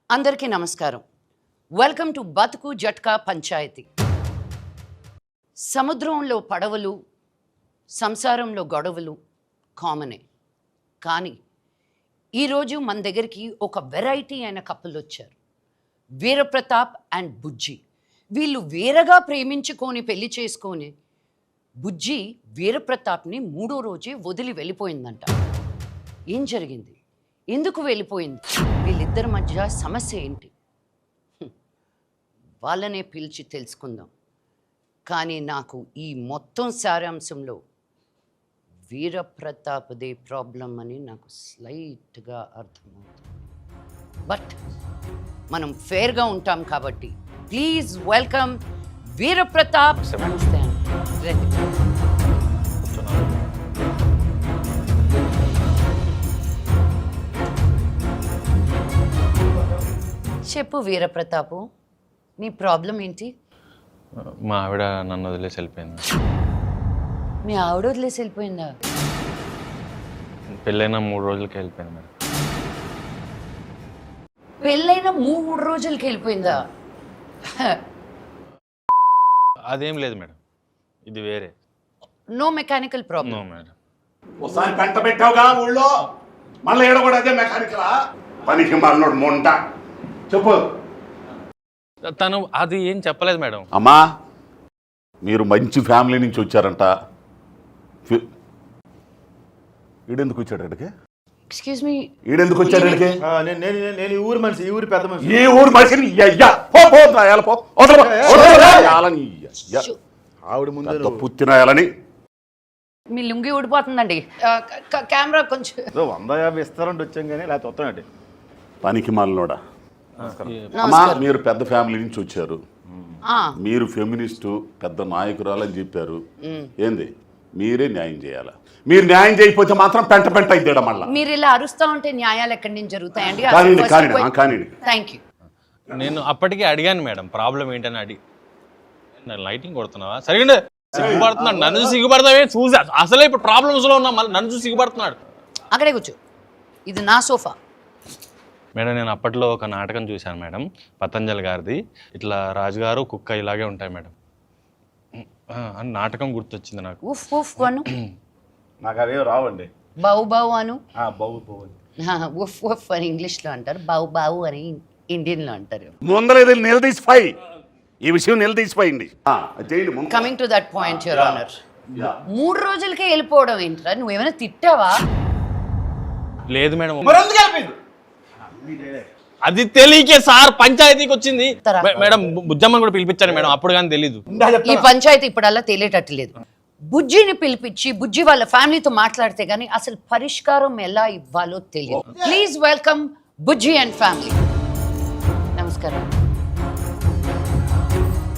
అందరికీ నమస్కారం. Welcome to బతుకు జట్కా పంచాయతీ. సముద్రంలో పడవలు, సంసారంలో గొడవలు కామనే. కానీ ఈరోజు మన దగ్గరికి ఒక వెరైటీ అయిన కపుల్ వచ్చారు. వీరప్రతాప్ అండ్ బుజ్జి. వీళ్ళు వేరగా ప్రేమించుకొని పెళ్లి చేసుకొని బుజ్జి వీరప్రతాప్ని 3వ రోజే వదిలి వెళ్ళిపోయిందంట. ఏం జరిగింది? ఎందుకు వెళ్ళిపోయింది? వీళ్ళిద్దరి మధ్య సమస్య ఏంటి? వాళ్ళనే పిలిచి తెలుసుకుందాం. కానీ నాకు ఈ మొత్తం సారాంశంలో వీరప్రతాప్దే ప్రాబ్లం అని నాకు స్లైట్గా అర్థమవుతుంది. బట్ మనం ఫేర్గా ఉంటాం కాబట్టి ప్లీజ్ వెల్కమ్ వీరప్రతాప్. నమస్తే అండి. చెప్పు వీరప్రతాపు, నీ ప్రాబ్లం ఏంటి? మా ఆవిడ నన్ను వదిలేసి వెళ్ళిపోయింది. మీ ఆవిడ వదిలేసి వెళ్ళిపోయిందా? పెళ్ళైన 3 రోజులకి వెళ్ళిపోయింది మేడం. పెళ్ళైన 3 రోజులకి వెళ్ళిపోయిందా? అదేం లేదు మేడం, ఇది వేరే. No mechanical problem. No madam. ఒకసారి పెంట పెట్టావుగా ఊళ్ళో, మళ్ళీ ఏడ కూడా అదే మెకానికలా? పనికి మళ్ళీ మొంట. చెప్పు. తను అది ఏం చెప్పలేదు మేడం. అమ్మా, మీరు మంచి ఫ్యామిలీ నుంచి వచ్చారంట. ఈడెందుకు వచ్చాడు ఇక్కడికి? ఎక్స్క్యూజ్ మీ, ఈడెందుకు వచ్చాడు ఇక్కడికి? నేను ఈ ఊరు మనిషి, ఈ ఊరి పెద్ద మనిషి. ఈ ఊరు మనిషిని ఆవిడ ముందు పుత్తినాయాలని మీ లుంగి ఊడిపోతుందండి. కెమెరా కొంచెం 150 ఇస్తారంటే వచ్చాం కానీ లేకపోతే వస్తానండి. పనికి మాలినోడా. అమ్మా, మీరు పెద్ద ఫ్యామిలీ నుంచి వచ్చారు, మీరు ఫెమినిస్టు పెద్ద నాయకురాలని చెప్పారు. ఏంది? మీరే న్యాయం చేయాలా? మీరు న్యాయం చేయకపోతే మాత్రం పెంట పెంట అయిద్దాడ. మళ్ళీ మీరు ఇలా అరుస్తూ ఉంటే న్యాయాలు ఎక్కడి నుంచి జరుగుతాయండి? Thank you. నేను అప్పటికే అడిగాను మేడం, ప్రాబ్లం ఏంటని అడిగి. లైటింగ్ కొడుతున్నావా? సరిగ్గా సిగ్గుపడుతున్నాడు. నన్ను చూసి సిగ్గుపడతావే? చూసా అసలే ఇప్పుడు ప్రాబ్లమ్స్లో ఉన్నా, మళ్ళీ నన్ను చూసి సిగ్గుపడుతున్నాడు. అక్కడే కూర్చో, ఇది నా సోఫా. మేడం, నేను అప్పట్లో ఒక నాటకం చూశాను మేడం, పతంజలి గారిది. ఇట్లా రాజుగారు కుక్క ఇలాగే ఉంటాయి మేడం అని నాటకం గుర్తొచ్చింది నాకు. ఉఫ్ ఉఫ్ అను. నాకు అవే రావండి. బావు బావు అను. బావు ఉఫ్ ఉఫ్ అని ఇంగ్లీష్లో అంటారు, బావు బావు అని ఇండియన్లో అంటారు. ముందర నిలదీసిపోయి ఈ విషయం నిలదీసిపోయింది. Coming to that point your honour, 3 రోజులకే వెళ్ళిపోవడం ఏంట్రా? నువ్వేమైనా తిట్టావా? లేదు మేడం, అది తెలియకే సార్ పంచాయతీకి వచ్చింది మేడం. బుజ్జమ్మని కూడా పిలిపించాను మేడం, అప్పుడు కానీ తెలీదు. ఈ పంచాయతీ ఇప్పుడల్లా తెలియటట్టు లేదు. బుజ్జిని పిలిపించి బుజ్జి వాళ్ళ ఫ్యామిలీతో మాట్లాడితే గానీ అసలు పరిష్కారం ఎలా ఇవ్వాలో తెలియదు. Please welcome Bujji and family. నమస్కారం.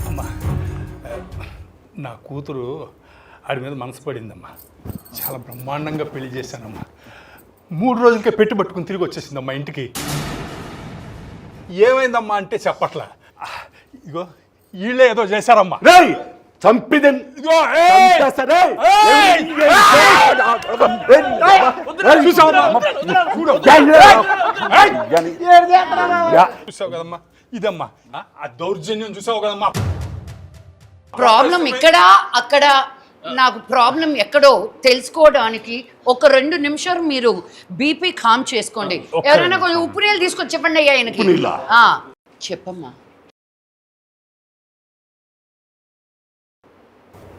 అమ్మా, నా కూతురు ఆడి మీద మనసు పడిందమ్మా. చాలా బ్రహ్మాండంగా పెళ్లి చేశానమ్మా. 3 రోజులకే పెట్టి పట్టుకుని తిరిగి వచ్చేసిందమ్మా ఇంటికి. ఏమైందమ్మా అంటే చెప్పట్లా. ఇగో వీళ్ళే ఏదో చేశారమ్మా. చూసావు కదమ్మా, ఇదమ్మా ఆ దౌర్జన్యం చూసావు కదమ్మా. ప్రాబ్లం ఇక్కడ అక్కడ, నాకు ప్రాబ్లం ఎక్కడో తెలుసుకోవడానికి ఒక 2 నిమిషాలు మీరు బీపీ కామ్ చేసుకోండి. ఎవరైనా కొంచెం ఉప్పు నీళ్ళు తీసుకొచ్చి చెప్పండి అయ్యా ఆయనకి. చెప్పమ్మా.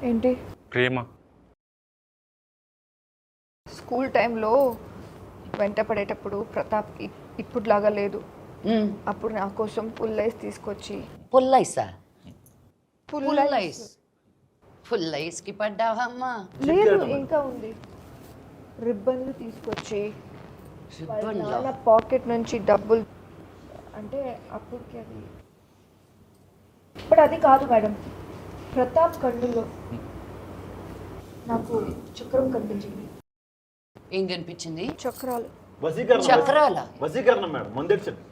ఏంటి? ప్రేమ. స్కూల్ టైంలో వెంట పడేటప్పుడు ప్రతాప్కి ఇప్పుడులాగా లేదు. అప్పుడు నా కోసం పుల్లైస్ తీసుకొచ్చి. పుల్లైసా? పుల్లైస్కి పడ్డావమ్మా? లేదు, ఇంకా ఉంది. రిబ్బన్లు తీసుకొచ్చి నాన్న పాకెట్ నుంచి డబ్బులు, అంటే అప్పటికి అది. ఇప్పుడు అది కాదు మేడం, ప్రతాప్ కన్నులో నాకు చక్రం కనిపించింది. ఏం కనిపించింది? చక్రాలు. చక్రాలా? వశీకరణం మేడం, ముందెడిచండి.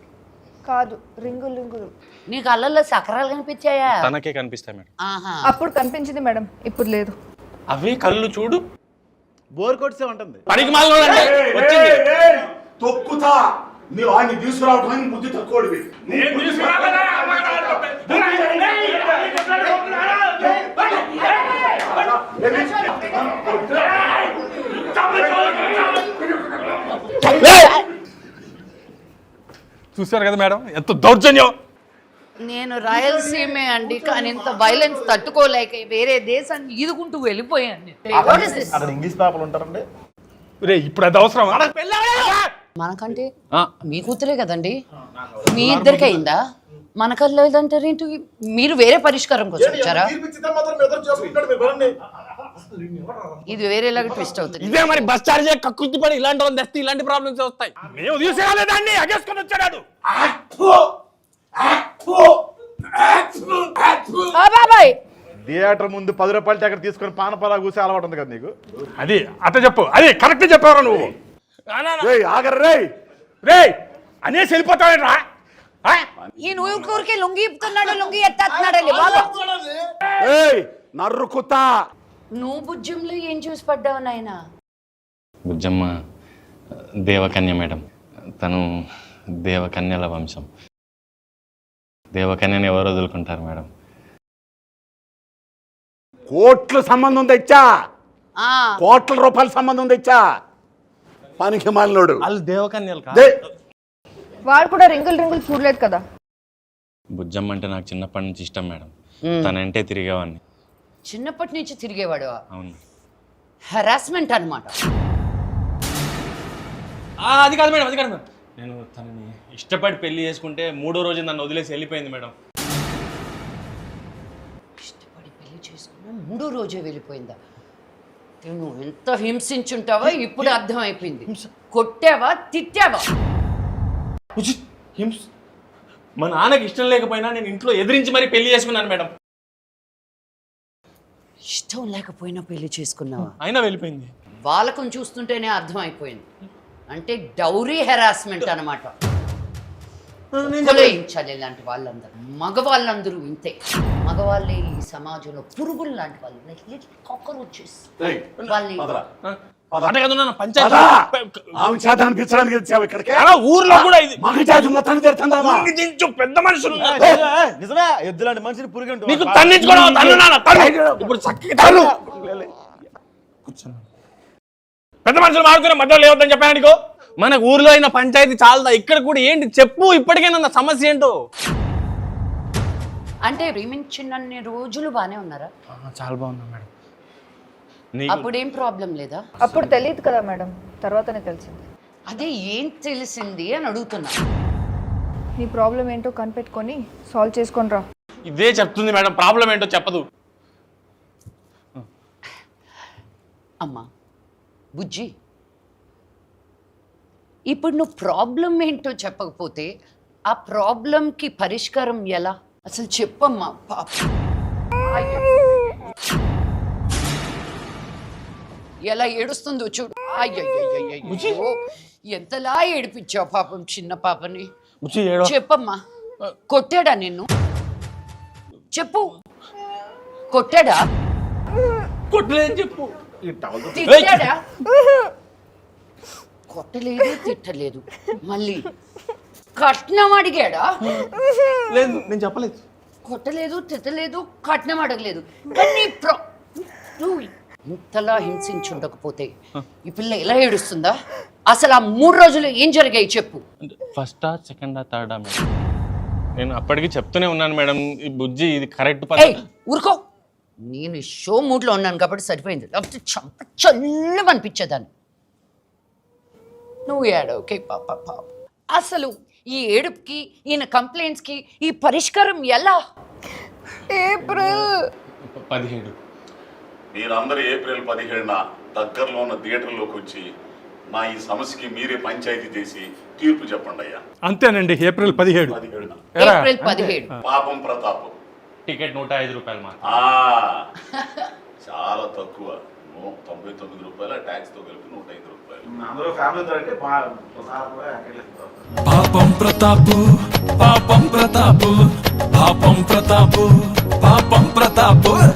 కాదు, రింగులు రింగులు. నీకు అల్లల్లో చక్రాలు కనిపించాయా? తనకే కనిపిస్తాయి మేడం. అప్పుడు కనిపించింది మేడం, ఇప్పుడు లేదు. అవి కళ్ళు చూడు, బోర్ కొట్టే ఉంటుంది. పనికి మాలినోడండి వచ్చింది. తొక్కుతా మీరు ఆయన్ని తీసుకురావడానికి బుద్ధి తక్కువడివి. చూశారు కదా మేడం ఎంత దౌర్జన్యం. నేను రాయలసీమే అండి, కానీ ఇంత వైలెన్స్ తట్టుకోలేక వేరే దేశాన్ని ఈదుకుంటూ వెళ్ళిపోయాను. What is this? అక్కడ ఇంగ్లీష్ పేపర్లు ఉంటారండి. రే ఇప్పుడు అది అవసరం. మనకంటే మీ కూతురే కదండి, మీ ఇద్దరికి అయిందా? మనకల్లా లేదంటారేంటి? మీరు వేరే పరిష్కారం కోసం వచ్చారా? ఇది వేరేలాగా ట్విస్ట్ అవుతుంది. ఇదే మరి బస్ చార్జ్ కక్కుర్తి పడి ఇలాంటి వాళ్ళు తెస్తే ఇలాంటి ప్రాబ్లమ్స్ వస్తాయి. మేము తీసుకురాలేదాన్ని అగేసుకొని వచ్చాడు. బాబాయ్ థియేటర్ ముందు 10 రూపాయలు టికెట్ తీసుకొని పానపరా కూసే అలవాటు ఉంది కదా నీకు. అది అట్ట చెప్పు, అది కరెక్ట్ చెప్పారా నువ్వు? ఆగర్రే రే అనేసి వెళ్ళిపోతావేట్రా? ఈ ఊరికి లొంగి ఇప్పుతున్నాడు, లొంగి ఎత్తేస్తున్నాడండి బాబా. నర్రుకుతా. నువ్వు బుజ్జంలో ఏం చూసి పడ్డావు నాయన? బుజ్జమ్మ దేవకన్య మేడం, తను దేవకన్యల వంశం. దేవకన్యని ఎవరు వదులుకుంటారు మేడం? కోట్ల సంబంధం తెచ్చా, కోట్ల రూపాయల సంబంధం తెచ్చా. పనికి మాలినోడు. వాళ్ళు దేవకన్యలు కాదు. వాడు కూడా రింగులు చూడలేదు కదా. బుజ్జమ్మ అంటే నాకు చిన్నప్పటి నుంచి ఇష్టం మేడం. తనంటే తిరిగేవాడిని. చిన్నప్పటి నుంచి తిరిగేవాడు. అవును. హెరాస్మెంట్ అనమాట. అది కాదు మేడం, అది కాదు మేడం. నేను తనని ఇష్టపడి పెళ్లి చేసుకుంటే 3వ రోజు నన్ను వదిలేసి వెళ్ళిపోయింది మేడం. ఇష్టపడి పెళ్లి చేసుకున్నా 3వ రోజే వెళ్ళిపోయిందా? నువ్వు ఎంత హింసించుంటావో ఇప్పుడు అర్థమైపోయింది. కొట్టావా, తిట్టావా? మా నాన్నకి ఇష్టం లేకపోయినా నేను ఇంట్లో ఎదిరించి మరీ పెళ్లి చేసుకున్నాను మేడం. ఇష్టం లేకపోయినా పెళ్లి చేసుకున్నావా? అయినా వెళ్ళిపోయింది. వాళ్ళకం చూస్తుంటేనే అర్థమైపోయింది. అంటే డౌరీ హెరాస్మెంట్ అనమాట. కొలయించాలి ఇలాంటి వాళ్ళందరూ. మగవాళ్ళందరూ ఇంతే. మగవాళ్ళే ఈ సమాజంలో పురుగులు లాంటి వాళ్ళు. కాక్రోచెస్. ఊర్లో కూడా ఇది పెద్ద మనుషులు నిజమే, ఎద్దులాంటి మనుషులు పురుగు పెద్ద మనుషులు మాడుకునే మధ్యలో లేవద్దని చెప్పాను నీకు. మనకు ఊర్లో అయిన పంచాయతీ చాలదా, ఇక్కడ కూడా ఏంటి చెప్పు. ఇప్పటికైనా సమస్య ఏంటో. అంటే ప్రేమించినన్ని రోజులు బానే ఉన్నారా? చాలా బాగున్నా మేడం. అప్పుడేం ప్రాబ్లం లేదా? అప్పుడు తెలియదు కదా మేడం, తర్వాతనే తెలిసింది. అదే ఏం తెలిసింది అని అడుగుతున్నా. నీ ప్రాబ్లం ఏంటో కనిపెట్టుకొని సాల్వ్ చేసుకొని రా. ఇదే చెప్తుంది మేడం, ప్రాబ్లం ఏంటో చెప్పదు. అమ్మా బుజ్జి, ఇప్పుడు నువ్వు ప్రాబ్లం ఏంటో చెప్పకపోతే ఆ ప్రాబ్లంకి పరిష్కారం ఎలా? అసలు చెప్పమ్మా. పాప ఎలా ఏడుస్తుందో చూడు. అయ్యో ఎంతలా ఏడిపించావు పాపం చిన్న పాపని. చెప్పమ్మా, కొట్టాడా నిన్ను? చెప్పు, కొట్టాడా? కొట్టలేదు చెప్పు. తిట్టాడా? కొట్టలేదు, తిట్టలేదు. మళ్ళీ కట్నం అడిగాడా? లేదు, నేను చెప్పలేదు. కొట్టలేదు, తిట్టలేదు, కట్నం అడగలేదు. కానీ నువ్వు ఇంతలా హింసించుండకపోతే ఈ పిల్ల ఎలా ఏడుస్తుందా? అసలు ఆ 3 రోజులు ఏం జరిగాయి చెప్పు. ఫస్టా, సెకండా, థర్డా మేడం? నేను అప్పటికి చెప్తూనే ఉన్నాను మేడం, ఈ బుజ్జి ఇది కరెక్ట్. ఊరుకో, నేను షో మూడ్లో ఉన్నాను కాబట్టి సరిపోయింది. లేకపోతే చంప చల్లం అనిపించేదాన్ని. నువ్వు ఏడవకే పాప. అసలు ఈ ఏడుపుకి, ఈయన కంప్లైంట్స్కి ఈ పరిష్కారం ఎలా? ఏప్రిల్ 17. మీరందరూ ఏప్రిల్ 17న దగ్గరలో ఉన్న థియేటర్లోకి వచ్చి నా ఈ సమస్యకి మీరే పంచాయతీ చేసి తీర్పు చెప్పండి అయ్యా. అంతేనండి, ఏప్రిల్ 17. ఏప్రిల్ 17. పాపం ప్రతాప్. టికెట్ 105 రూపాయలు మాత్రం. చాలా తక్కువ. 99 రూపాయల ట్యాక్స్ తో కలిపి 105 రూపాయలు. అందరూ ఫ్యామిలీ అంటే పాపం ప్రతాపు, పాపం ప్రతాపు, పాపం ప్రతాపు, పాపం ప్రతాపు.